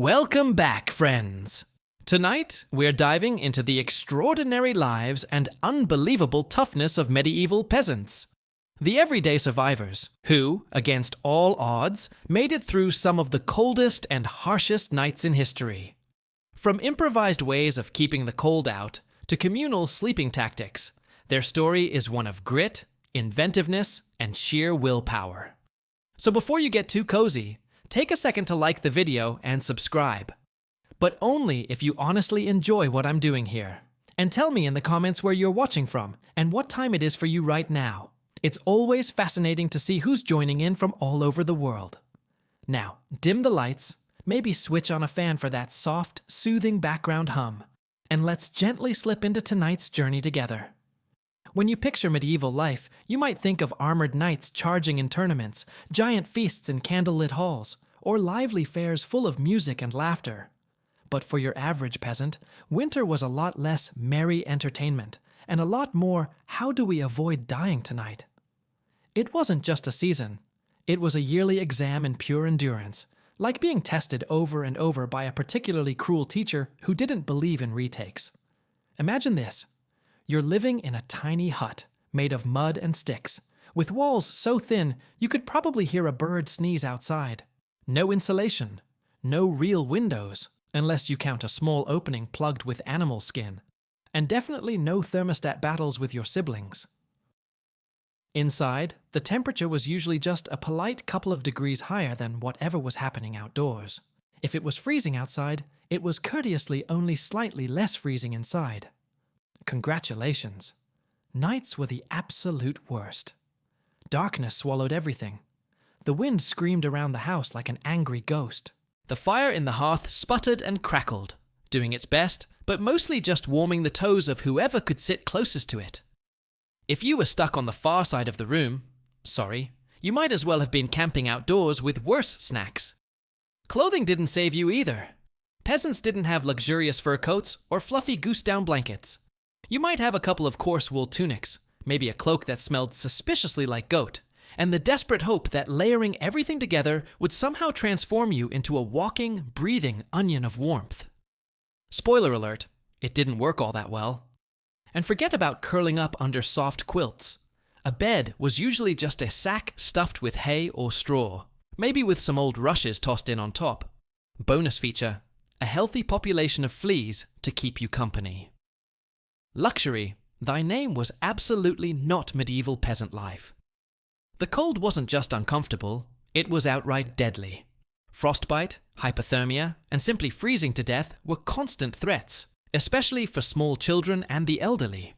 Welcome back, friends! Tonight, we're diving into the extraordinary lives and unbelievable toughness of medieval peasants. The everyday survivors who, against all odds, made it through some of the coldest and harshest nights in history. From improvised ways of keeping the cold out to communal sleeping tactics, their story is one of grit, inventiveness, and sheer willpower. So before you get too cozy, take a second to like the video and subscribe. But only if you honestly enjoy what I'm doing here. And tell me in the comments where you're watching from and what time it is for you right now. It's always fascinating to see who's joining in from all over the world. Now, dim the lights, maybe switch on a fan for that soft, soothing background hum, and let's gently slip into tonight's journey together. When you picture medieval life, you might think of armored knights charging in tournaments, giant feasts in candlelit halls, or lively fairs full of music and laughter. But for your average peasant, winter was a lot less merry entertainment, and a lot more, how do we avoid dying tonight? It wasn't just a season. It was a yearly exam in pure endurance, like being tested over and over by a particularly cruel teacher who didn't believe in retakes. Imagine this. You're living in a tiny hut made of mud and sticks, with walls so thin you could probably hear a bird sneeze outside. No insulation, no real windows, unless you count a small opening plugged with animal skin, and definitely no thermostat battles with your siblings. Inside, the temperature was usually just a polite couple of degrees higher than whatever was happening outdoors. If it was freezing outside, it was courteously only slightly less freezing inside. Congratulations. Nights were the absolute worst. Darkness swallowed everything. The wind screamed around the house like an angry ghost. The fire in the hearth sputtered and crackled, doing its best, but mostly just warming the toes of whoever could sit closest to it. If you were stuck on the far side of the room, you might as well have been camping outdoors with worse snacks. Clothing didn't save you either. Peasants didn't have luxurious fur coats or fluffy goose-down blankets. You might have a couple of coarse wool tunics, maybe a cloak that smelled suspiciously like goat, and the desperate hope that layering everything together would somehow transform you into a walking, breathing onion of warmth. Spoiler alert, it didn't work all that well. And forget about curling up under soft quilts. A bed was usually just a sack stuffed with hay or straw, maybe with some old rushes tossed in on top. Bonus feature, a healthy population of fleas to keep you company. Luxury, thy name was absolutely not medieval peasant life. The cold wasn't just uncomfortable, it was outright deadly. Frostbite, hypothermia, and simply freezing to death were constant threats, especially for small children and the elderly.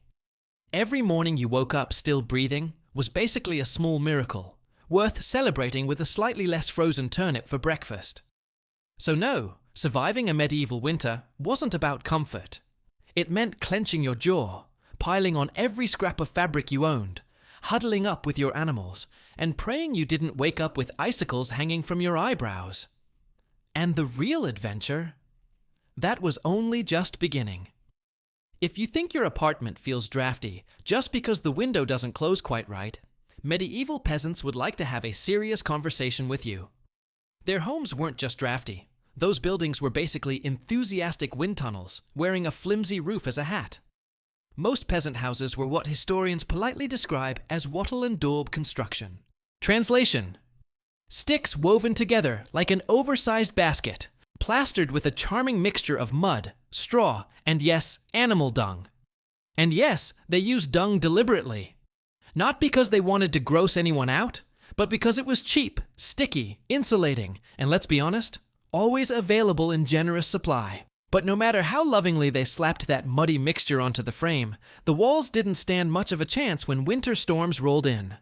Every morning you woke up still breathing was basically a small miracle, worth celebrating with a slightly less frozen turnip for breakfast. So no, surviving a medieval winter wasn't about comfort. It meant clenching your jaw, piling on every scrap of fabric you owned, huddling up with your animals, and praying you didn't wake up with icicles hanging from your eyebrows. And the real adventure? That was only just beginning. If you think your apartment feels drafty just because the window doesn't close quite right, medieval peasants would like to have a serious conversation with you. Their homes weren't just drafty. Those buildings were basically enthusiastic wind tunnels, wearing a flimsy roof as a hat. Most peasant houses were what historians politely describe as wattle and daub construction. Translation: sticks woven together like an oversized basket, plastered with a charming mixture of mud, straw, and yes, animal dung. And yes, they used dung deliberately. Not because they wanted to gross anyone out, but because it was cheap, sticky, insulating, and let's be honest, always available in generous supply. But no matter how lovingly they slapped that muddy mixture onto the frame, the walls didn't stand much of a chance when winter storms rolled in.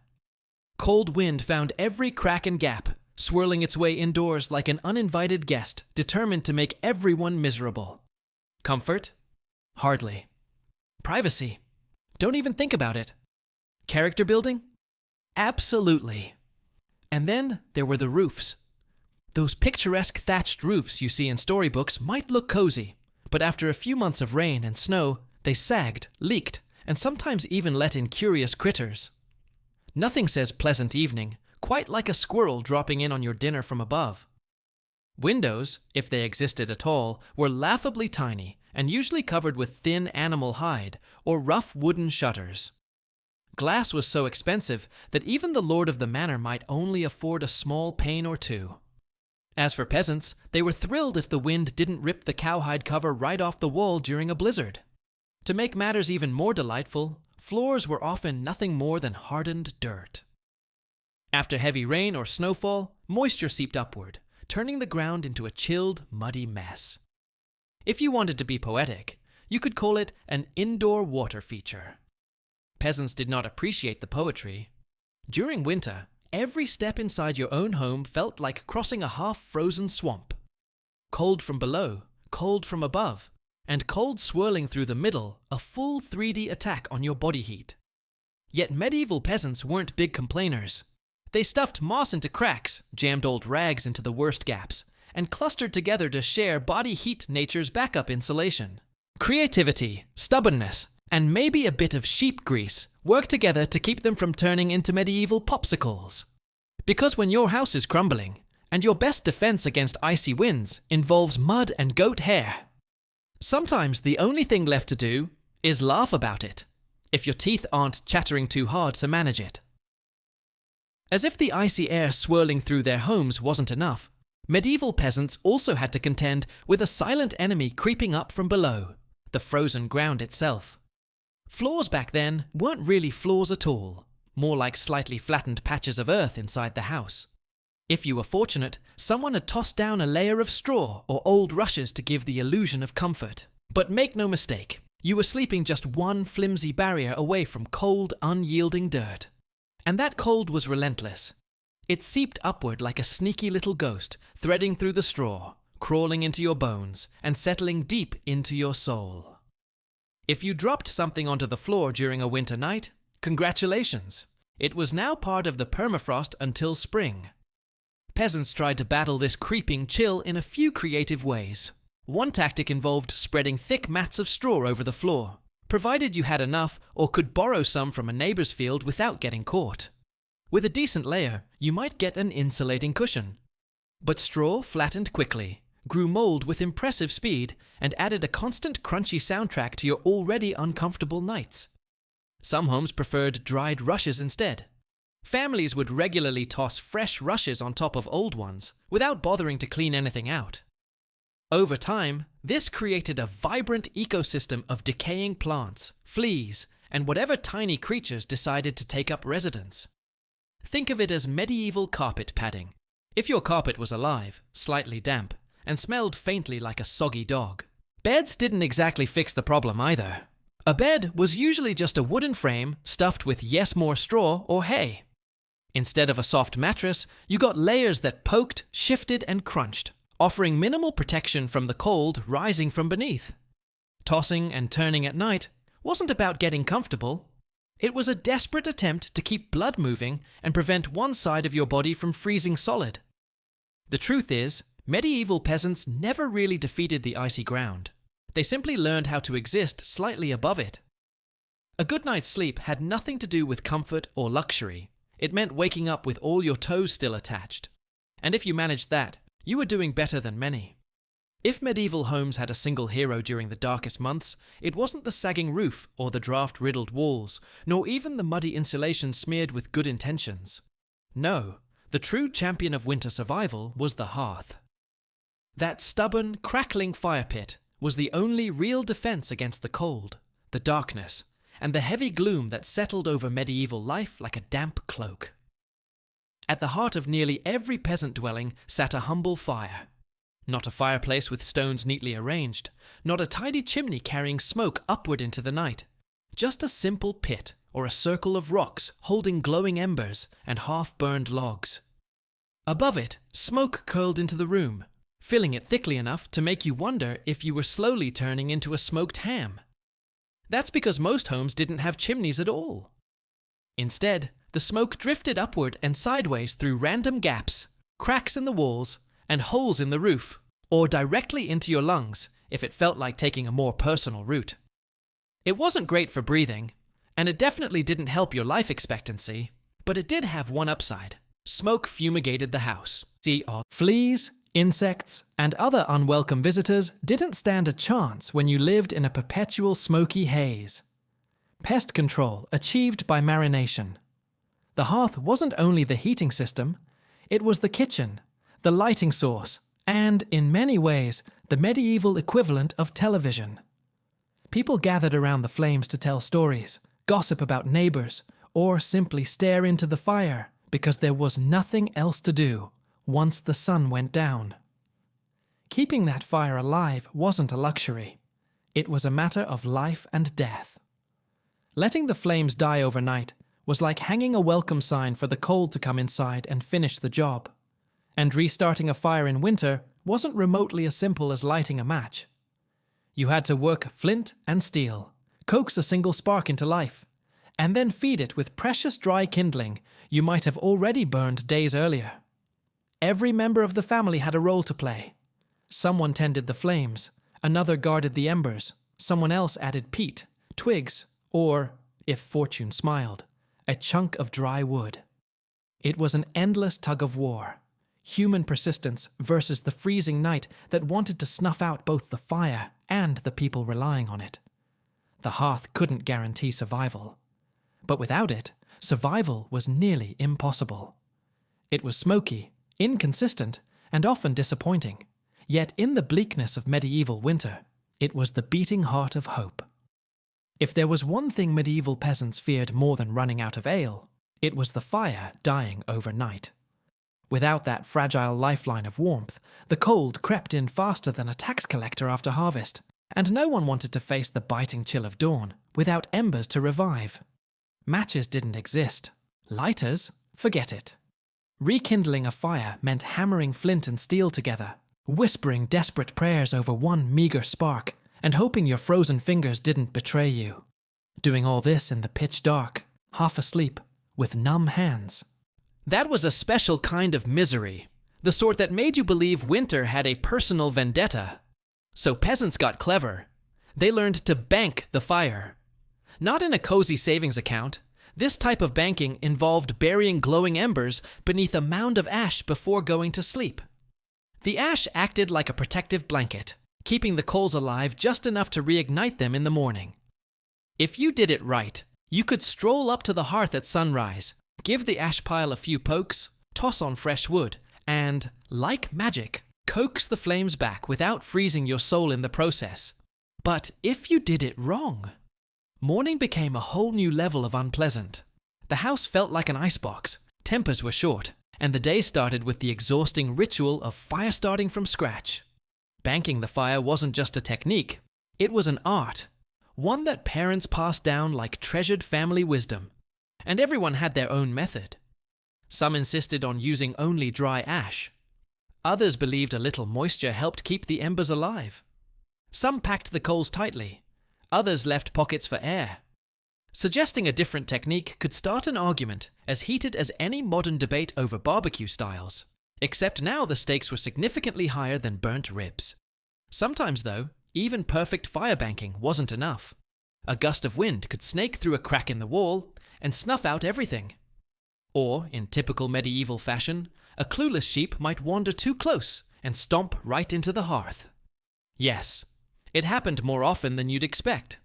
Cold wind found every crack and gap, swirling its way indoors like an uninvited guest determined to make everyone miserable. Comfort? Hardly. Privacy? Don't even think about it. Character building? Absolutely. And then there were the roofs. Those picturesque thatched roofs you see in storybooks might look cozy, but after a few months of rain and snow, they sagged, leaked, and sometimes even let in curious critters. Nothing says pleasant evening quite like a squirrel dropping in on your dinner from above. Windows, if they existed at all, were laughably tiny and usually covered with thin animal hide or rough wooden shutters. Glass was so expensive that even the lord of the manor might only afford a small pane or two. As for peasants, they were thrilled if the wind didn't rip the cowhide cover right off the wall during a blizzard. To make matters even more delightful, floors were often nothing more than hardened dirt. After heavy rain or snowfall, moisture seeped upward, turning the ground into a chilled, muddy mess. If you wanted to be poetic, you could call it an indoor water feature. Peasants did not appreciate the poetry. During winter, every step inside your own home felt like crossing a half-frozen swamp. Cold from below, cold from above, and cold swirling through the middle, a full 3D attack on your body heat. Yet medieval peasants weren't big complainers. They stuffed moss into cracks, jammed old rags into the worst gaps, and clustered together to share body heat nature's backup insulation. Creativity, stubbornness, and maybe a bit of sheep grease work together to keep them from turning into medieval popsicles. Because when your house is crumbling, and your best defense against icy winds involves mud and goat hair, sometimes the only thing left to do is laugh about it, if your teeth aren't chattering too hard to manage it. As if the icy air swirling through their homes wasn't enough, medieval peasants also had to contend with a silent enemy creeping up from below, the frozen ground itself. Floors back then weren't really floors at all, more like slightly flattened patches of earth inside the house. If you were fortunate, someone had tossed down a layer of straw or old rushes to give the illusion of comfort. But make no mistake, you were sleeping just one flimsy barrier away from cold, unyielding dirt. And that cold was relentless. It seeped upward like a sneaky little ghost, threading through the straw, crawling into your bones, and settling deep into your soul. If you dropped something onto the floor during a winter night, congratulations! It was now part of the permafrost until spring. Peasants tried to battle this creeping chill in a few creative ways. One tactic involved spreading thick mats of straw over the floor, provided you had enough or could borrow some from a neighbor's field without getting caught. With a decent layer, you might get an insulating cushion. But straw flattened quickly, grew mold with impressive speed, and added a constant crunchy soundtrack to your already uncomfortable nights. Some homes preferred dried rushes instead. Families would regularly toss fresh rushes on top of old ones, without bothering to clean anything out. Over time, this created a vibrant ecosystem of decaying plants, fleas, and whatever tiny creatures decided to take up residence. Think of it as medieval carpet padding. If your carpet was alive, slightly damp, and smelled faintly like a soggy dog. Beds didn't exactly fix the problem either. A bed was usually just a wooden frame stuffed with more straw or hay. Instead of a soft mattress, you got layers that poked, shifted, and crunched, offering minimal protection from the cold rising from beneath. Tossing and turning at night wasn't about getting comfortable. It was a desperate attempt to keep blood moving and prevent one side of your body from freezing solid. The truth is, medieval peasants never really defeated the icy ground. They simply learned how to exist slightly above it. A good night's sleep had nothing to do with comfort or luxury. It meant waking up with all your toes still attached. And if you managed that, you were doing better than many. If medieval homes had a single hero during the darkest months, it wasn't the sagging roof or the draft-riddled walls, nor even the muddy insulation smeared with good intentions. No, the true champion of winter survival was the hearth. That stubborn, crackling fire pit was the only real defense against the cold, the darkness, and the heavy gloom that settled over medieval life like a damp cloak. At the heart of nearly every peasant dwelling sat a humble fire. Not a fireplace with stones neatly arranged, not a tidy chimney carrying smoke upward into the night. Just a simple pit or a circle of rocks holding glowing embers and half-burned logs. Above it, smoke curled into the room, filling it thickly enough to make you wonder if you were slowly turning into a smoked ham. That's because most homes didn't have chimneys at all. Instead, the smoke drifted upward and sideways through random gaps, cracks in the walls, and holes in the roof, or directly into your lungs if it felt like taking a more personal route. It wasn't great for breathing, and it definitely didn't help your life expectancy, but it did have one upside. Smoke fumigated the house. See, fleas, Insects and other unwelcome visitors didn't stand a chance when you lived in a perpetual smoky haze. Pest control achieved by marination. The hearth wasn't only the heating system, it was the kitchen, the lighting source, and, in many ways, the medieval equivalent of television. People gathered around the flames to tell stories, gossip about neighbors, or simply stare into the fire because there was nothing else to do once the sun went down. Keeping that fire alive wasn't a luxury. It was a matter of life and death. Letting the flames die overnight was like hanging a welcome sign for the cold to come inside and finish the job. And restarting a fire in winter wasn't remotely as simple as lighting a match. You had to work flint and steel, coax a single spark into life, and then feed it with precious dry kindling you might have already burned days earlier. Every member of the family had a role to play. Someone tended the flames, another guarded the embers, someone else added peat, twigs, or, if fortune smiled, a chunk of dry wood. It was an endless tug of war, human persistence versus the freezing night that wanted to snuff out both the fire and the people relying on it. The hearth couldn't guarantee survival. But without it, survival was nearly impossible. It was smoky, inconsistent, and often disappointing. Yet in the bleakness of medieval winter, it was the beating heart of hope. If there was one thing medieval peasants feared more than running out of ale, it was the fire dying overnight. Without that fragile lifeline of warmth, the cold crept in faster than a tax collector after harvest, and no one wanted to face the biting chill of dawn without embers to revive. Matches didn't exist. Lighters? Forget it. Rekindling a fire meant hammering flint and steel together, whispering desperate prayers over one meager spark, and hoping your frozen fingers didn't betray you. Doing all this in the pitch dark, half asleep, with numb hands. That was a special kind of misery, the sort that made you believe winter had a personal vendetta. So peasants got clever. They learned to bank the fire. Not in a cozy savings account. This type of banking involved burying glowing embers beneath a mound of ash before going to sleep. The ash acted like a protective blanket, keeping the coals alive just enough to reignite them in the morning. If you did it right, you could stroll up to the hearth at sunrise, give the ash pile a few pokes, toss on fresh wood, and, like magic, coax the flames back without freezing your soul in the process. But if you did it wrong, morning became a whole new level of unpleasant. The house felt like an icebox, tempers were short, and the day started with the exhausting ritual of fire starting from scratch. Banking the fire wasn't just a technique, it was an art, one that parents passed down like treasured family wisdom, and everyone had their own method. Some insisted on using only dry ash. Others believed a little moisture helped keep the embers alive. Some packed the coals tightly, others left pockets for air. Suggesting a different technique could start an argument as heated as any modern debate over barbecue styles, except now the stakes were significantly higher than burnt ribs. Sometimes, though, even perfect fire banking wasn't enough. A gust of wind could snake through a crack in the wall and snuff out everything. Or, in typical medieval fashion, a clueless sheep might wander too close and stomp right into the hearth. Yes, it happened more often than you'd expect.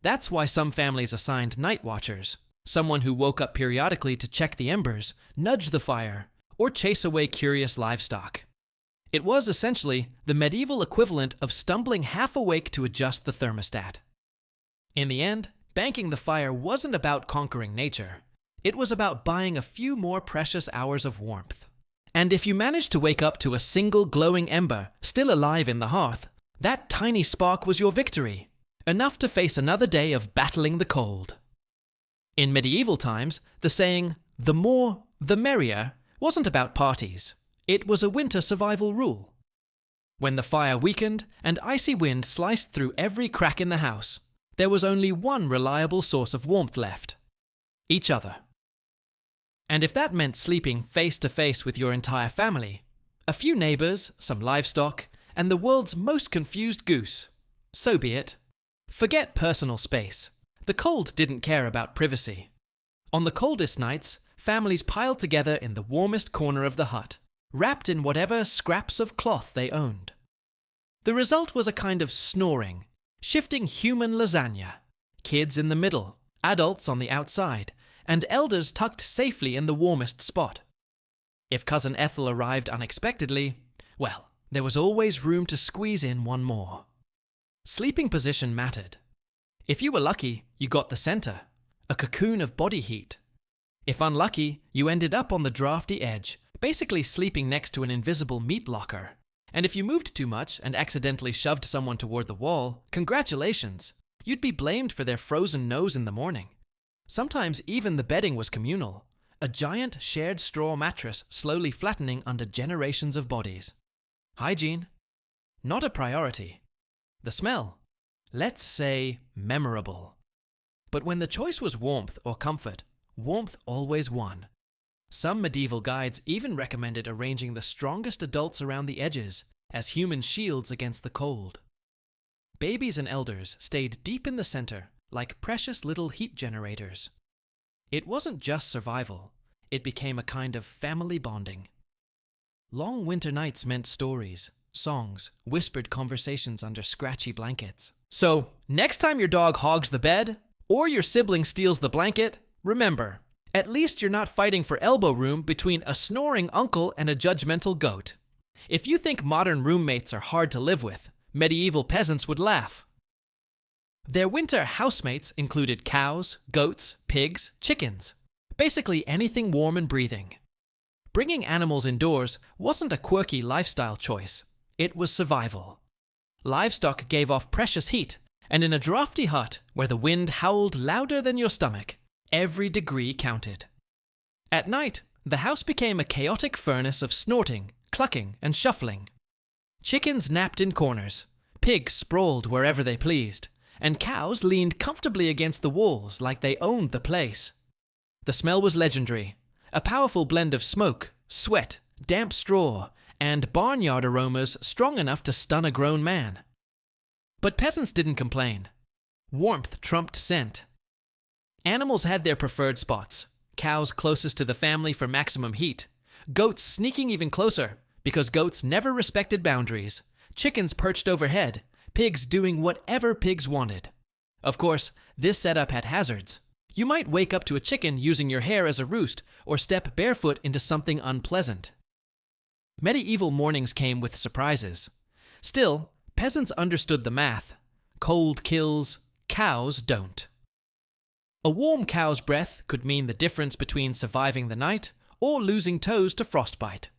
That's why some families assigned night watchers, someone who woke up periodically to check the embers, nudge the fire, or chase away curious livestock. It was essentially the medieval equivalent of stumbling half awake to adjust the thermostat. In the end, banking the fire wasn't about conquering nature. It was about buying a few more precious hours of warmth. And if you managed to wake up to a single glowing ember still alive in the hearth, that tiny spark was your victory, enough to face another day of battling the cold. In medieval times, the saying, "the more, the merrier," wasn't about parties. It was a winter survival rule. When the fire weakened and icy wind sliced through every crack in the house, there was only one reliable source of warmth left: each other. And if that meant sleeping face to face with your entire family, a few neighbors, some livestock, and the world's most confused goose, so be it. Forget personal space. The cold didn't care about privacy. On the coldest nights, families piled together in the warmest corner of the hut, wrapped in whatever scraps of cloth they owned. The result was a kind of snoring, shifting human lasagna, kids in the middle, adults on the outside, and elders tucked safely in the warmest spot. If Cousin Ethel arrived unexpectedly, well, there was always room to squeeze in one more. Sleeping position mattered. If you were lucky, you got the center, a cocoon of body heat. If unlucky, you ended up on the drafty edge, basically sleeping next to an invisible meat locker. And if you moved too much and accidentally shoved someone toward the wall, congratulations! You'd be blamed for their frozen nose in the morning. Sometimes even the bedding was communal, a giant shared straw mattress slowly flattening under generations of bodies. Hygiene? Not a priority. The smell? Let's say memorable. But when the choice was warmth or comfort, warmth always won. Some medieval guides even recommended arranging the strongest adults around the edges as human shields against the cold. Babies and elders stayed deep in the center like precious little heat generators. It wasn't just survival, it became a kind of family bonding. Long winter nights meant stories, songs, whispered conversations under scratchy blankets. So, next time your dog hogs the bed, or your sibling steals the blanket, remember, at least you're not fighting for elbow room between a snoring uncle and a judgmental goat. If you think modern roommates are hard to live with, medieval peasants would laugh. Their winter housemates included cows, goats, pigs, chickens, basically anything warm and breathing. Bringing animals indoors wasn't a quirky lifestyle choice, it was survival. Livestock gave off precious heat, and in a drafty hut where the wind howled louder than your stomach, every degree counted. At night, the house became a chaotic furnace of snorting, clucking, and shuffling. Chickens napped in corners, pigs sprawled wherever they pleased, and cows leaned comfortably against the walls like they owned the place. The smell was legendary, a powerful blend of smoke, sweat, damp straw, and barnyard aromas strong enough to stun a grown man. But peasants didn't complain. Warmth trumped scent. Animals had their preferred spots, cows closest to the family for maximum heat, goats sneaking even closer, because goats never respected boundaries, chickens perched overhead, pigs doing whatever pigs wanted. Of course, this setup had hazards. You might wake up to a chicken using your hair as a roost, or step barefoot into something unpleasant. Medieval mornings came with surprises. Still, peasants understood the math. Cold kills, cows don't. A warm cow's breath could mean the difference between surviving the night or losing toes to frostbite.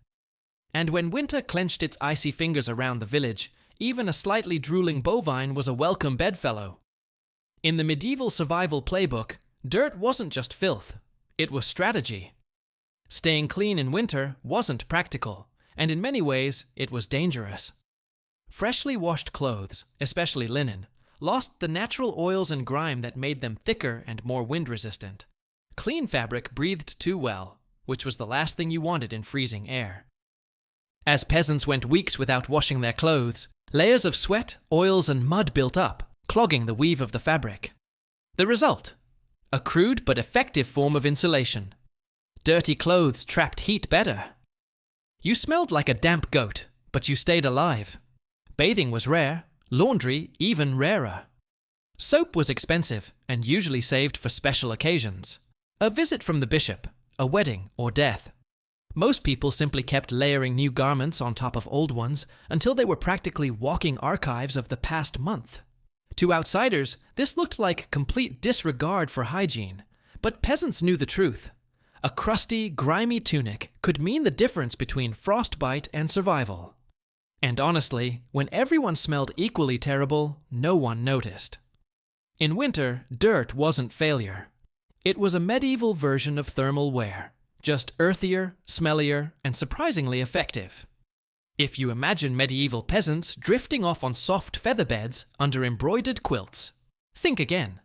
And when winter clenched its icy fingers around the village, even a slightly drooling bovine was a welcome bedfellow. In the medieval survival playbook, dirt wasn't just filth, it was strategy. Staying clean in winter wasn't practical, and in many ways, it was dangerous. Freshly washed clothes, especially linen, lost the natural oils and grime that made them thicker and more wind-resistant. Clean fabric breathed too well, which was the last thing you wanted in freezing air. As peasants went weeks without washing their clothes, layers of sweat, oils, and mud built up, clogging the weave of the fabric. The result? A crude but effective form of insulation. Dirty clothes trapped heat better. You smelled like a damp goat, but you stayed alive. Bathing was rare, laundry even rarer. Soap was expensive and usually saved for special occasions. A visit from the bishop, a wedding, or death. Most people simply kept layering new garments on top of old ones until they were practically walking archives of the past month. To outsiders, this looked like complete disregard for hygiene, but peasants knew the truth. A crusty, grimy tunic could mean the difference between frostbite and survival. And honestly, when everyone smelled equally terrible, no one noticed. In winter, dirt wasn't failure. It was a medieval version of thermal wear, just earthier, smellier, and surprisingly effective. If you imagine medieval peasants drifting off on soft feather beds under embroidered quilts, think again.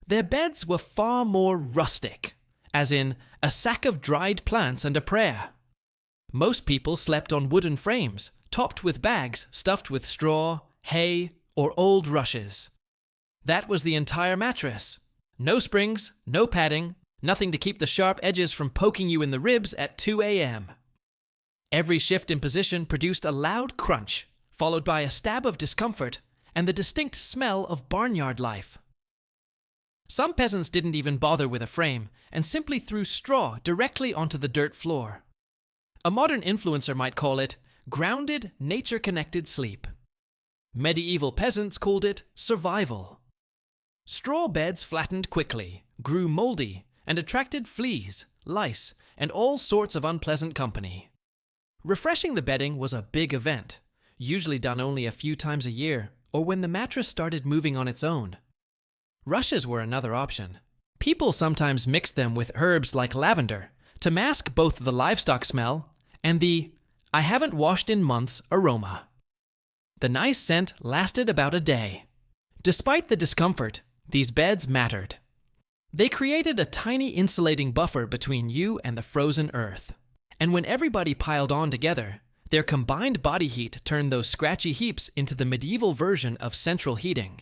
Their beds were far more rustic, as in a sack of dried plants and a prayer. Most people slept on wooden frames, topped with bags stuffed with straw, hay, or old rushes. That was the entire mattress. No springs, no padding, nothing to keep the sharp edges from poking you in the ribs at 2 a.m. Every shift in position produced a loud crunch, followed by a stab of discomfort and the distinct smell of barnyard life. Some peasants didn't even bother with a frame and simply threw straw directly onto the dirt floor. A modern influencer might call it grounded, nature-connected sleep. Medieval peasants called it survival. Straw beds flattened quickly, grew moldy, and attracted fleas, lice, and all sorts of unpleasant company. Refreshing the bedding was a big event, usually done only a few times a year, or when the mattress started moving on its own. Rushes were another option. People sometimes mixed them with herbs like lavender to mask both the livestock smell and the "I haven't washed in months" aroma. The nice scent lasted about a day. Despite the discomfort, these beds mattered. They created a tiny insulating buffer between you and the frozen earth. And when everybody piled on together, their combined body heat turned those scratchy heaps into the medieval version of central heating.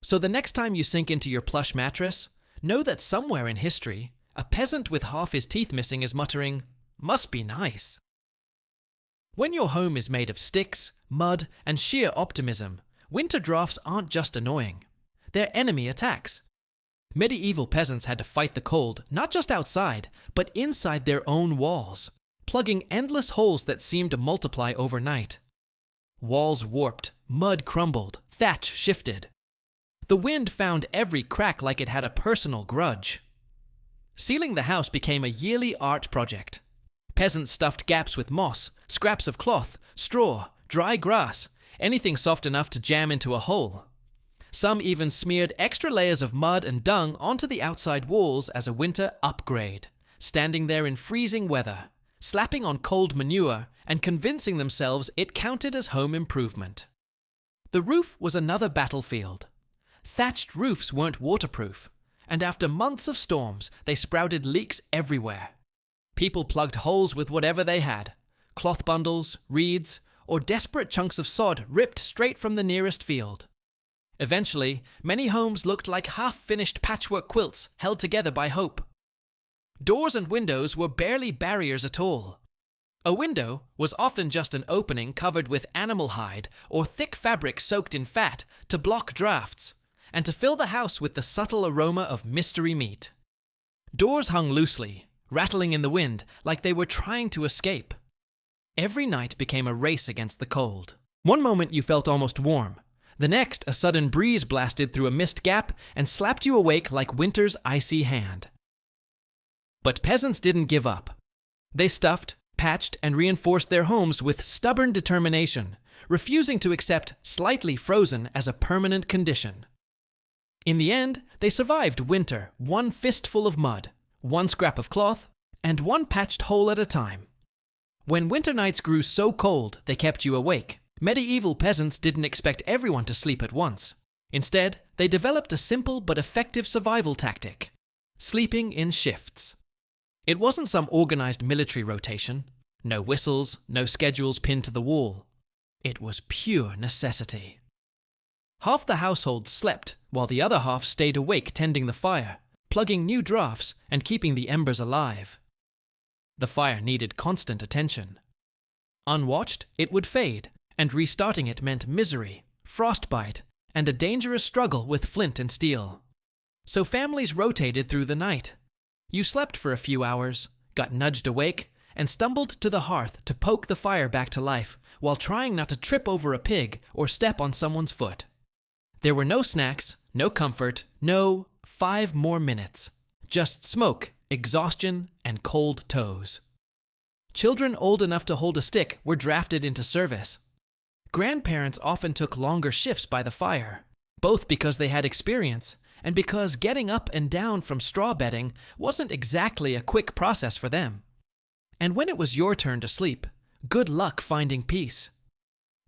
So the next time you sink into your plush mattress, know that somewhere in history, a peasant with half his teeth missing is muttering, "Must be nice." When your home is made of sticks, mud, and sheer optimism, winter drafts aren't just annoying. They're enemy attacks. Medieval peasants had to fight the cold, not just outside, but inside their own walls, plugging endless holes that seemed to multiply overnight. Walls warped, mud crumbled, thatch shifted. The wind found every crack like it had a personal grudge. Sealing the house became a yearly art project. Peasants stuffed gaps with moss, scraps of cloth, straw, dry grass, anything soft enough to jam into a hole. Some even smeared extra layers of mud and dung onto the outside walls as a winter upgrade, standing there in freezing weather, slapping on cold manure and convincing themselves it counted as home improvement. The roof was another battlefield. Thatched roofs weren't waterproof, and after months of storms, they sprouted leaks everywhere. People plugged holes with whatever they had, cloth bundles, reeds, or desperate chunks of sod ripped straight from the nearest field. Eventually, many homes looked like half-finished patchwork quilts held together by hope. Doors and windows were barely barriers at all. A window was often just an opening covered with animal hide or thick fabric soaked in fat to block drafts, and to fill the house with the subtle aroma of mystery meat. Doors hung loosely, rattling in the wind like they were trying to escape. Every night became a race against the cold. One moment you felt almost warm. The next, a sudden breeze blasted through a mist gap and slapped you awake like winter's icy hand. But peasants didn't give up. They stuffed, patched, and reinforced their homes with stubborn determination, refusing to accept slightly frozen as a permanent condition. In the end, they survived winter, one fistful of mud, one scrap of cloth, and one patched hole at a time. When winter nights grew so cold they kept you awake, medieval peasants didn't expect everyone to sleep at once. Instead, they developed a simple but effective survival tactic: sleeping in shifts. It wasn't some organized military rotation. No whistles, no schedules pinned to the wall. It was pure necessity. Half the household slept, while the other half stayed awake tending the fire, plugging new drafts and keeping the embers alive. The fire needed constant attention. Unwatched, it would fade, and restarting it meant misery, frostbite, and a dangerous struggle with flint and steel. So families rotated through the night. You slept for a few hours, got nudged awake, and stumbled to the hearth to poke the fire back to life while trying not to trip over a pig or step on someone's foot. There were no snacks, no comfort, no 5 more minutes. Just smoke, exhaustion, and cold toes. Children old enough to hold a stick were drafted into service. Grandparents often took longer shifts by the fire, both because they had experience and because getting up and down from straw bedding wasn't exactly a quick process for them. And when it was your turn to sleep, good luck finding peace.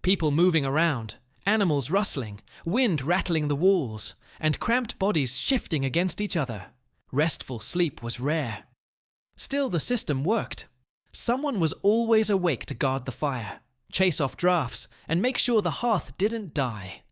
People moving around, animals rustling, wind rattling the walls, and cramped bodies shifting against each other. Restful sleep was rare. Still, the system worked. Someone was always awake to guard the fire, chase off drafts, and make sure the hearth didn't die.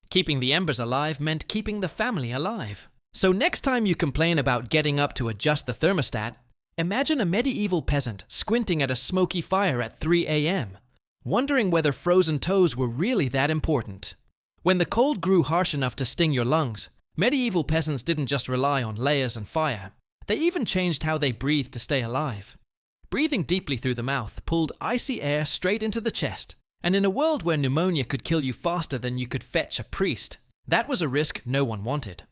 Keeping the embers alive meant keeping the family alive. So next time you complain about getting up to adjust the thermostat, Imagine a medieval peasant squinting at a smoky fire at 3 a.m., wondering whether frozen toes were really that important. When the cold grew harsh enough to sting your lungs, medieval peasants didn't just rely on layers and fire. They even changed how they breathed to stay alive. Breathing deeply through the mouth pulled icy air straight into the chest, and in a world where pneumonia could kill you faster than you could fetch a priest, that was a risk no one wanted.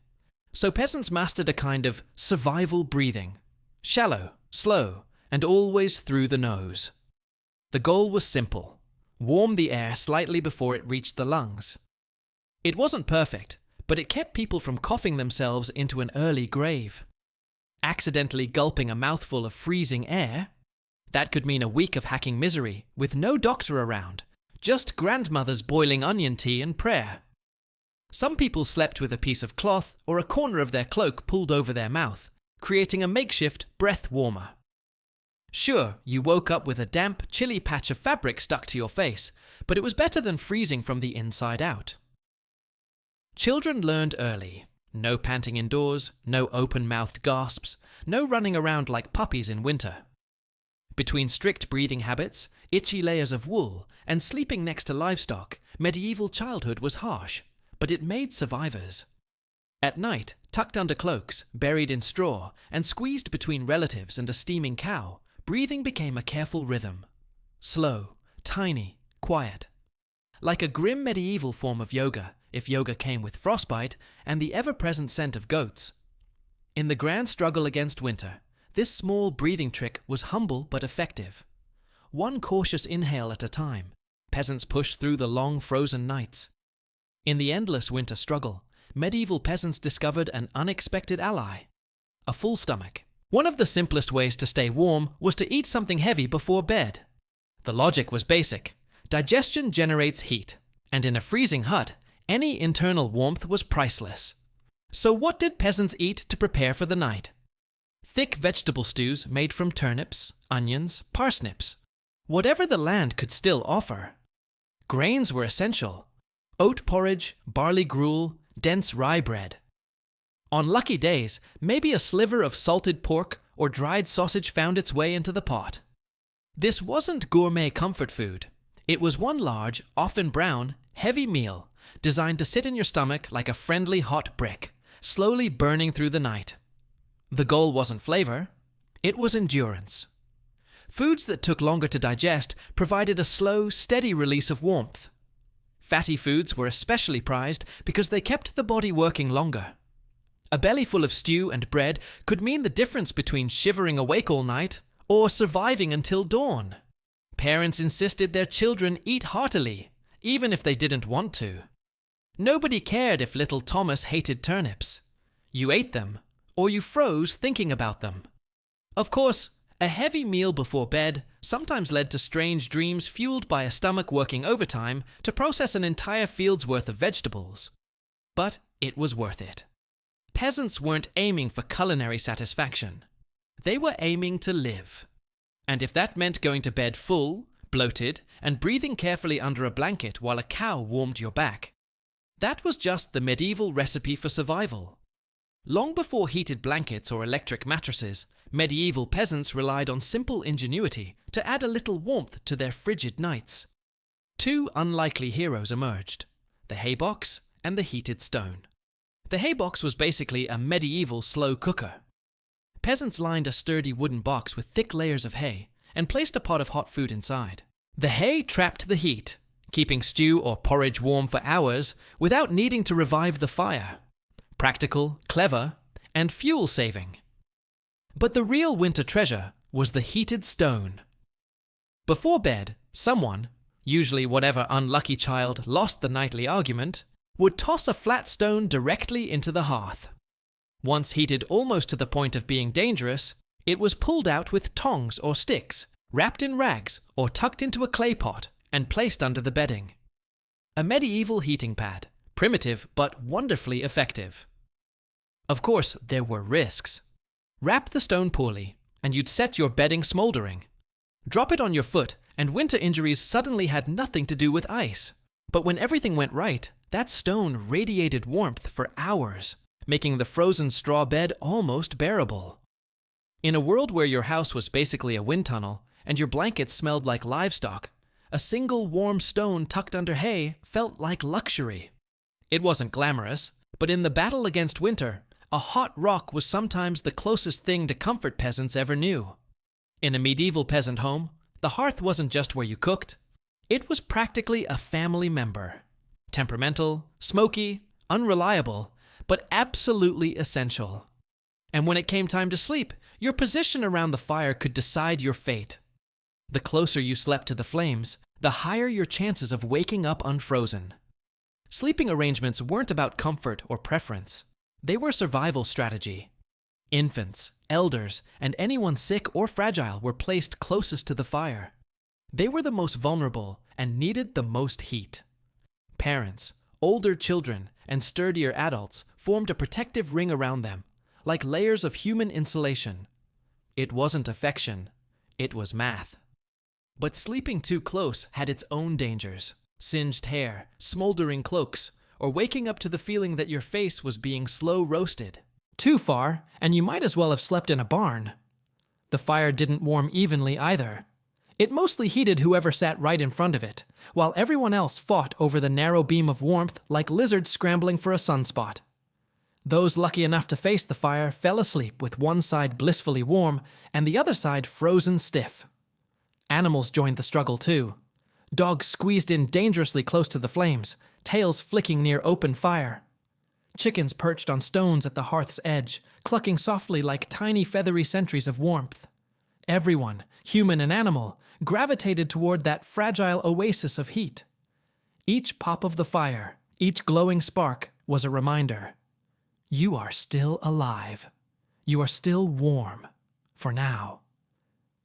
So peasants mastered a kind of survival breathing. Shallow, slow, and always through the nose. The goal was simple: warm the air slightly before it reached the lungs. It wasn't perfect, but it kept people from coughing themselves into an early grave. Accidentally gulping a mouthful of freezing air? That could mean a week of hacking misery, with no doctor around, just grandmothers boiling onion tea and prayer. Some people slept with a piece of cloth or a corner of their cloak pulled over their mouth, creating a makeshift breath warmer. Sure, you woke up with a damp, chilly patch of fabric stuck to your face, but it was better than freezing from the inside out. Children learned early. No panting indoors, no open-mouthed gasps, no running around like puppies in winter. Between strict breathing habits, itchy layers of wool, and sleeping next to livestock, medieval childhood was harsh, but it made survivors. At night, tucked under cloaks, buried in straw, and squeezed between relatives and a steaming cow, breathing became a careful rhythm. Slow, tiny, quiet. Like a grim medieval form of yoga, if yoga came with frostbite and the ever-present scent of goats. In the grand struggle against winter, this small breathing trick was humble but effective. One cautious inhale at a time, peasants pushed through the long frozen nights. In the endless winter struggle, medieval peasants discovered an unexpected ally: a full stomach. One of the simplest ways to stay warm was to eat something heavy before bed. The logic was basic. Digestion generates heat, and in a freezing hut, any internal warmth was priceless. So what did peasants eat to prepare for the night? Thick vegetable stews made from turnips, onions, parsnips. Whatever the land could still offer. Grains were essential. Oat porridge, barley gruel, dense rye bread. On lucky days, maybe a sliver of salted pork or dried sausage found its way into the pot. This wasn't gourmet comfort food. It was one large, often brown, heavy meal, designed to sit in your stomach like a friendly hot brick, slowly burning through the night. The goal wasn't flavor, it was endurance. Foods that took longer to digest provided a slow, steady release of warmth. Fatty foods were especially prized because they kept the body working longer. A belly full of stew and bread could mean the difference between shivering awake all night or surviving until dawn. Parents insisted their children eat heartily, even if they didn't want to. Nobody cared if little Thomas hated turnips. You ate them, or you froze thinking about them. Of course, a heavy meal before bed sometimes led to strange dreams fueled by a stomach working overtime to process an entire field's worth of vegetables. But it was worth it. Peasants weren't aiming for culinary satisfaction. They were aiming to live. And if that meant going to bed full, bloated, and breathing carefully under a blanket while a cow warmed your back, that was just the medieval recipe for survival. Long before heated blankets or electric mattresses, medieval peasants relied on simple ingenuity to add a little warmth to their frigid nights. Two unlikely heroes emerged: the haybox and the heated stone. The haybox was basically a medieval slow cooker. Peasants lined a sturdy wooden box with thick layers of hay and placed a pot of hot food inside. The hay trapped the heat, keeping stew or porridge warm for hours without needing to revive the fire. Practical, clever, and fuel-saving. But the real winter treasure was the heated stone. Before bed, someone, usually whatever unlucky child lost the nightly argument, would toss a flat stone directly into the hearth. Once heated almost to the point of being dangerous, it was pulled out with tongs or sticks, wrapped in rags or tucked into a clay pot and placed under the bedding. A medieval heating pad, primitive but wonderfully effective. Of course, there were risks. Wrap the stone poorly, and you'd set your bedding smoldering. Drop it on your foot, and winter injuries suddenly had nothing to do with ice. But when everything went right, that stone radiated warmth for hours, making the frozen straw bed almost bearable. In a world where your house was basically a wind tunnel and your blankets smelled like livestock, a single warm stone tucked under hay felt like luxury. It wasn't glamorous, but in the battle against winter, a hot rock was sometimes the closest thing to comfort peasants ever knew. In a medieval peasant home, the hearth wasn't just where you cooked. It was practically a family member. Temperamental, smoky, unreliable, but absolutely essential. And when it came time to sleep, your position around the fire could decide your fate. The closer you slept to the flames, the higher your chances of waking up unfrozen. Sleeping arrangements weren't about comfort or preference. They were survival strategy. Infants, elders, and anyone sick or fragile were placed closest to the fire. They were the most vulnerable and needed the most heat. Parents, older children, and sturdier adults formed a protective ring around them, like layers of human insulation. It wasn't affection, it was math. But sleeping too close had its own dangers. Singed hair, smoldering cloaks, or waking up to the feeling that your face was being slow roasted. Too far, and you might as well have slept in a barn. The fire didn't warm evenly either. It mostly heated whoever sat right in front of it, while everyone else fought over the narrow beam of warmth like lizards scrambling for a sunspot. Those lucky enough to face the fire fell asleep with one side blissfully warm and the other side frozen stiff. Animals joined the struggle too. Dogs squeezed in dangerously close to the flames, tails flicking near open fire. Chickens perched on stones at the hearth's edge, clucking softly like tiny feathery sentries of warmth. Everyone, human and animal, gravitated toward that fragile oasis of heat. Each pop of the fire, each glowing spark, was a reminder. You are still alive. You are still warm. For now.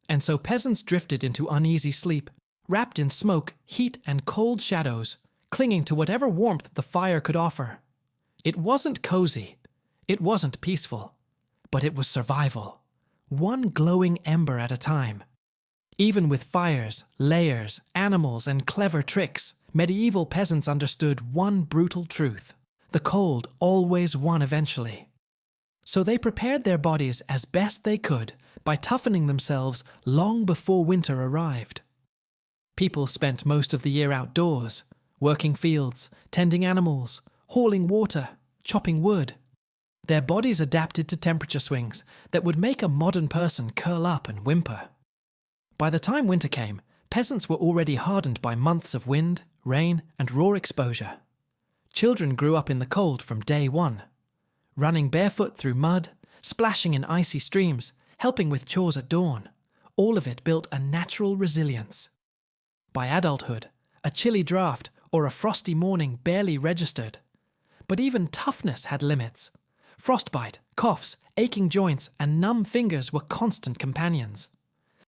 And so peasants drifted into uneasy sleep, wrapped in smoke, heat, and cold shadows, clinging to whatever warmth the fire could offer. It wasn't cozy. It wasn't peaceful. But it was survival. One glowing ember at a time. Even with fires, layers, animals, and clever tricks, medieval peasants understood one brutal truth. The cold always won eventually. So they prepared their bodies as best they could by toughening themselves long before winter arrived. People spent most of the year outdoors, working fields, tending animals, hauling water, chopping wood. Their bodies adapted to temperature swings that would make a modern person curl up and whimper. By the time winter came, peasants were already hardened by months of wind, rain, and raw exposure. Children grew up in the cold from day one, running barefoot through mud, splashing in icy streams, helping with chores at dawn. All of it built a natural resilience. By adulthood, a chilly draft or a frosty morning barely registered. But even toughness had limits. Frostbite, coughs, aching joints, and numb fingers were constant companions.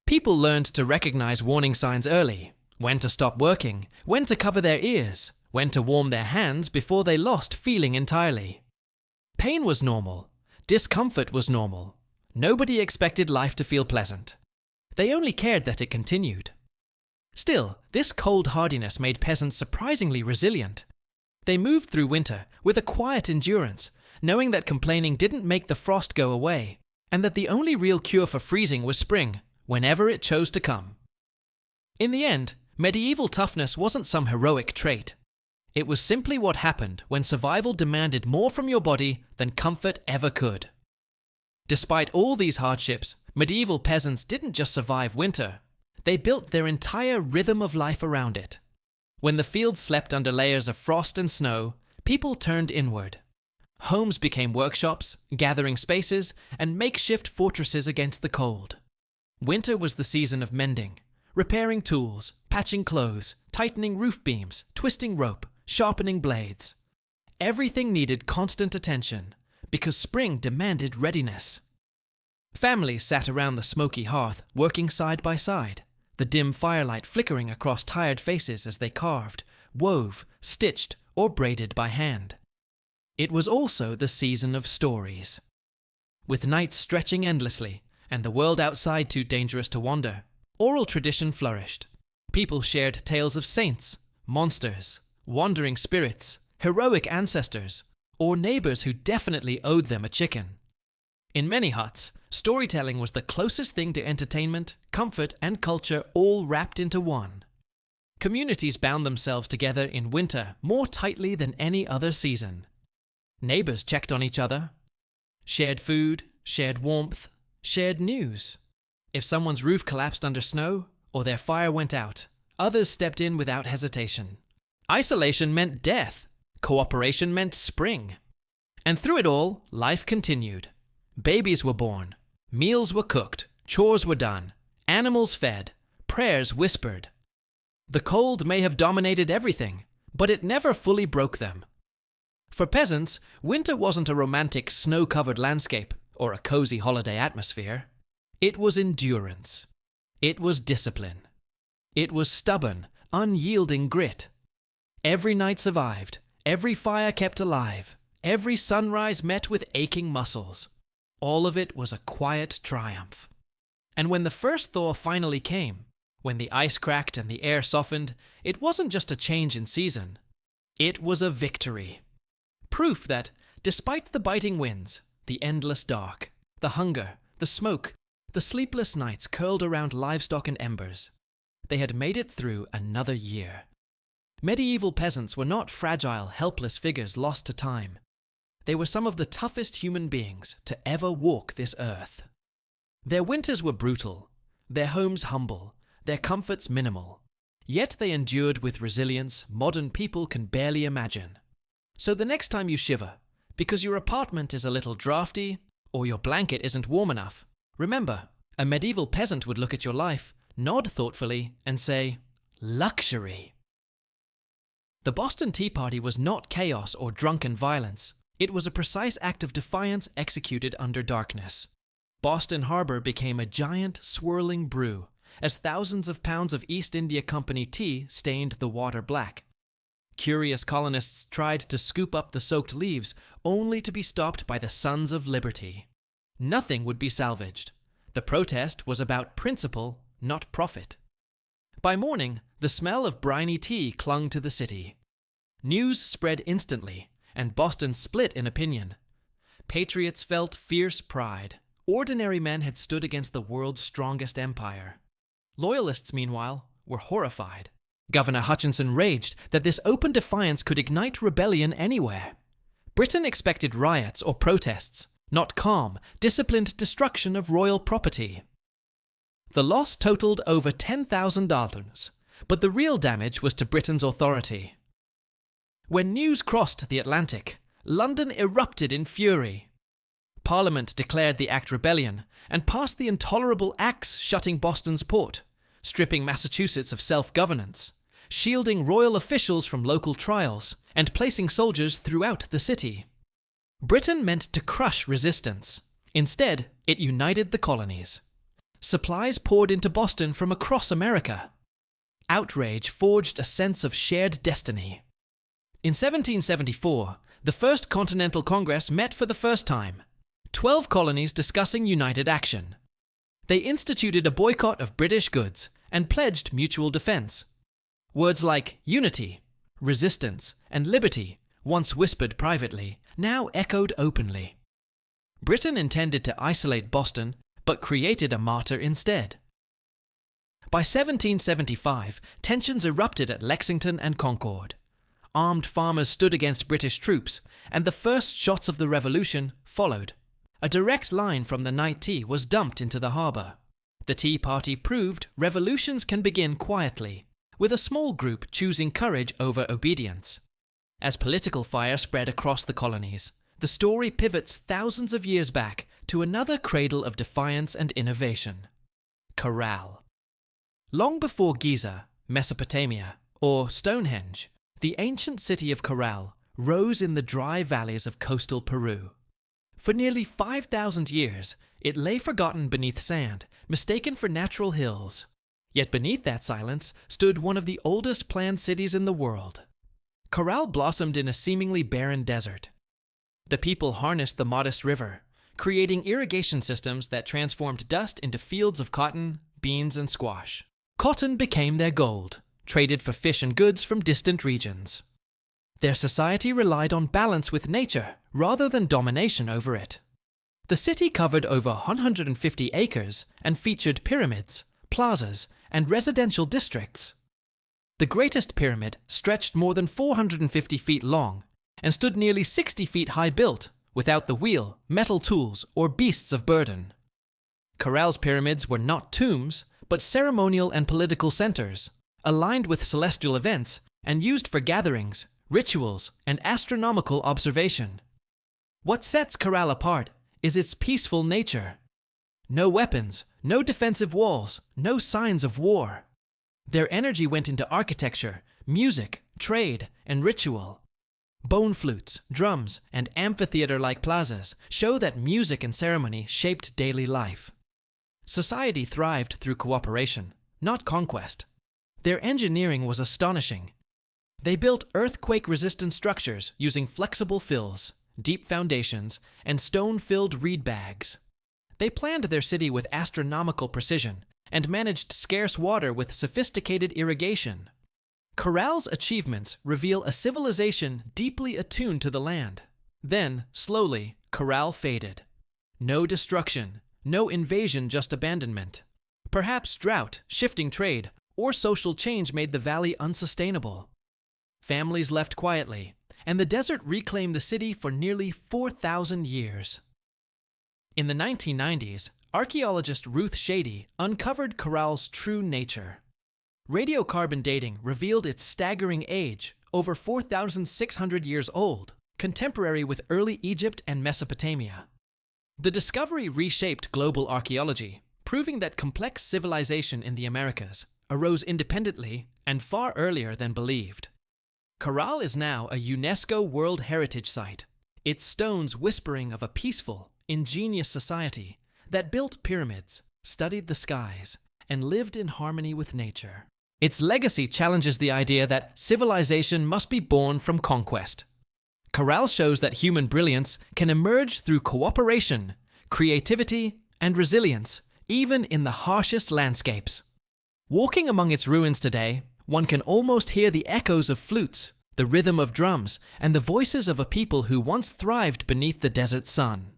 People learned to recognize warning signs early, when to stop working, when to cover their ears, when to warm their hands before they lost feeling entirely. Pain was normal. Discomfort was normal. Nobody expected life to feel pleasant. They only cared that it continued. Still, this cold hardiness made peasants surprisingly resilient. They moved through winter with a quiet endurance, knowing that complaining didn't make the frost go away, and that the only real cure for freezing was spring, whenever it chose to come. In the end, medieval toughness wasn't some heroic trait. It was simply what happened when survival demanded more from your body than comfort ever could. Despite all these hardships, medieval peasants didn't just survive winter. They built their entire rhythm of life around it. When the fields slept under layers of frost and snow, people turned inward. Homes became workshops, gathering spaces, and makeshift fortresses against the cold. Winter was the season of mending, repairing tools, patching clothes, tightening roof beams, twisting rope, sharpening blades. Everything needed constant attention, because spring demanded readiness. Families sat around the smoky hearth, working side by side, the dim firelight flickering across tired faces as they carved, wove, stitched, or braided by hand. It was also the season of stories. With nights stretching endlessly, and the world outside too dangerous to wander, oral tradition flourished. People shared tales of saints, monsters, wandering spirits, heroic ancestors, or neighbors who definitely owed them a chicken. In many huts, storytelling was the closest thing to entertainment, comfort, and culture all wrapped into one. Communities bound themselves together in winter more tightly than any other season. Neighbors checked on each other, shared food, shared warmth, shared news. If someone's roof collapsed under snow or their fire went out, others stepped in without hesitation. Isolation meant death. Cooperation meant spring. And through it all, life continued. Babies were born. Meals were cooked. Chores were done. Animals fed. Prayers whispered. The cold may have dominated everything, but it never fully broke them. For peasants, winter wasn't a romantic snow-covered landscape or a cozy holiday atmosphere. It was endurance. It was discipline. It was stubborn, unyielding grit. Every night survived. Every fire kept alive. Every sunrise met with aching muscles. All of it was a quiet triumph. And when the first thaw finally came, when the ice cracked and the air softened, it wasn't just a change in season. It was a victory. Proof that, despite the biting winds, the endless dark, the hunger, the smoke, the sleepless nights curled around livestock and embers, they had made it through another year. Medieval peasants were not fragile, helpless figures lost to time. They were some of the toughest human beings to ever walk this earth. Their winters were brutal, their homes humble, their comforts minimal. Yet they endured with resilience modern people can barely imagine. So the next time you shiver, because your apartment is a little drafty, or your blanket isn't warm enough, remember, a medieval peasant would look at your life, nod thoughtfully, and say, luxury. The Boston Tea Party was not chaos or drunken violence. It was a precise act of defiance executed under darkness. Boston Harbor became a giant, swirling brew, as thousands of pounds of East India Company tea stained the water black. Curious colonists tried to scoop up the soaked leaves, only to be stopped by the Sons of Liberty. Nothing would be salvaged. The protest was about principle, not profit. By morning, the smell of briny tea clung to the city. News spread instantly, and Boston split in opinion. Patriots felt fierce pride. Ordinary men had stood against the world's strongest empire. Loyalists, meanwhile, were horrified. Governor Hutchinson raged that this open defiance could ignite rebellion anywhere. Britain expected riots or protests, not calm, disciplined destruction of royal property. The loss totaled over $10,000, but the real damage was to Britain's authority. When news crossed the Atlantic, London erupted in fury. Parliament declared the act rebellion and passed the intolerable acts shutting Boston's port, stripping Massachusetts of self-governance, shielding royal officials from local trials, and placing soldiers throughout the city. Britain meant to crush resistance. Instead, it united the colonies. Supplies poured into Boston from across America. Outrage forged a sense of shared destiny. In 1774, the First Continental Congress met for the first time, 12 colonies discussing united action. They instituted a boycott of British goods and pledged mutual defense. Words like unity, resistance, and liberty, once whispered privately, now echoed openly. Britain intended to isolate Boston, but created a martyr instead. By 1775, tensions erupted at Lexington and Concord. Armed farmers stood against British troops, and the first shots of the Revolution followed. A direct line from the night tea was dumped into the harbour. The Tea Party proved revolutions can begin quietly, with a small group choosing courage over obedience. As political fire spread across the colonies, the story pivots thousands of years back to another cradle of defiance and innovation: Corral. Long before Giza, Mesopotamia, or Stonehenge, the ancient city of Corral rose in the dry valleys of coastal Peru. For nearly 5,000 years, it lay forgotten beneath sand, mistaken for natural hills. Yet beneath that silence stood one of the oldest planned cities in the world. Corral blossomed in a seemingly barren desert. The people harnessed the modest river, creating irrigation systems that transformed dust into fields of cotton, beans, and squash. Cotton became their gold, traded for fish and goods from distant regions. Their society relied on balance with nature rather than domination over it. The city covered over 150 acres and featured pyramids, plazas, and residential districts. The greatest pyramid stretched more than 450 feet long and stood nearly 60 feet high built, without the wheel, metal tools, or beasts of burden. Corral's pyramids were not tombs, but ceremonial and political centers, aligned with celestial events and used for gatherings, rituals, and astronomical observation. What sets Corral apart is its peaceful nature. No weapons, no defensive walls, no signs of war. Their energy went into architecture, music, trade, and ritual. Bone flutes, drums, and amphitheater-like plazas show that music and ceremony shaped daily life. Society thrived through cooperation, not conquest. Their engineering was astonishing. They built earthquake-resistant structures using flexible fills, deep foundations, and stone-filled reed bags. They planned their city with astronomical precision and managed scarce water with sophisticated irrigation. Corral's achievements reveal a civilization deeply attuned to the land. Then, slowly, Corral faded. No destruction, no invasion, just abandonment. Perhaps drought, shifting trade, or social change made the valley unsustainable. Families left quietly, and the desert reclaimed the city for nearly 4,000 years. In the 1990s, archaeologist Ruth Shady uncovered Corral's true nature. Radiocarbon dating revealed its staggering age, over 4,600 years old, contemporary with early Egypt and Mesopotamia. The discovery reshaped global archaeology, proving that complex civilization in the Americas arose independently and far earlier than believed. Corral is now a UNESCO World Heritage Site, its stones whispering of a peaceful, ingenious society that built pyramids, studied the skies, and lived in harmony with nature. Its legacy challenges the idea that civilization must be born from conquest. Corral shows that human brilliance can emerge through cooperation, creativity, and resilience, even in the harshest landscapes. Walking among its ruins today, one can almost hear the echoes of flutes, the rhythm of drums, and the voices of a people who once thrived beneath the desert sun.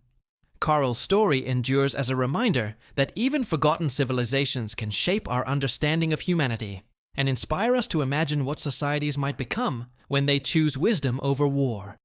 Corral's story endures as a reminder that even forgotten civilizations can shape our understanding of humanity and inspire us to imagine what societies might become when they choose wisdom over war.